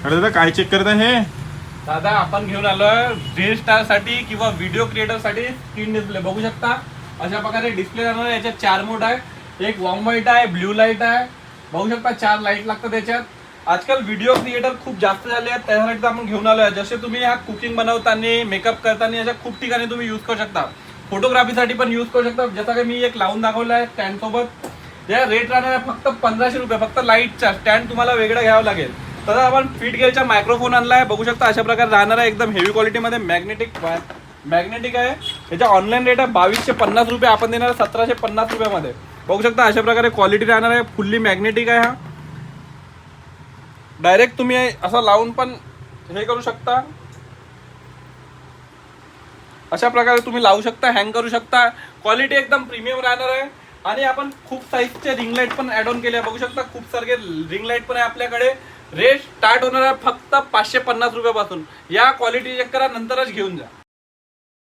अरे दादा काय चेक करत आहे हे? दादा आपण घेऊन आलोय रील स्टार साठी किंवा व्हिडिओ क्रिएटर साठी स्क्रीन डिस्प्ले बघू शकता. अशा प्रकारे डिस्प्ले राहणार आहे. याच्यात 4 मोड आहे. एक वॉर्म व्हाईट आहे, ब्ल्यू लाईट आहे. बघू शकता 4 लाईट लागतात त्याच्यात. आजकाल व्हिडिओ क्रिएटर खूप जास्त झाले आहेत, त्यासाठी आपण घेऊन आलोय. जसे तुम्ही ह्या कुकिंग बनवताना, मेकअप करताना अशा खूप ठिकाणी तुम्ही यूज करू शकता. फोटोग्राफीसाठी पण यूज करू शकता. जसं की मी एक लावून दाखवला आहे स्टँड सोबत. या रेट राहणार आहे फक्त 1500 रुपये. फक्त लाईटचा स्टँड तुम्हाला वेगळा घ्यावा लागेल. तर आपण फिट गेलचा मायक्रोफोन आणलाय. बघू शकता अशा प्रकारे राहणार आहे. एकदम हेवी क्वालिटीमध्ये मॅग्नेटिक आहे. याचा ऑनलाईन रेट आहे 2250 रुपये. आपण देणार 1750 रुपयामध्ये. बघू शकता अशा प्रकारे क्वालिटी राहणार आहे. फुल्ली मॅग्नेटिक आहे. हा डायरेक्ट तुम्ही असं लावून पण हे करू शकता. अशा प्रकारे तुम्ही लावू शकता, हँग करू शकता. क्वालिटी एकदम प्रीमियम राहणार आहे. आणि आपण खूप साईजचे रिंग लाईट पण ऍड ऑन केले आहे. बघू शकता खूप सारे रिंग लाईट पण आहे आपल्याकडे. रेट स्टार्ट होणार आहे फक्त 550 रुपयापासून. या क्वालिटी चेक करा, नंतरच घेऊन जा.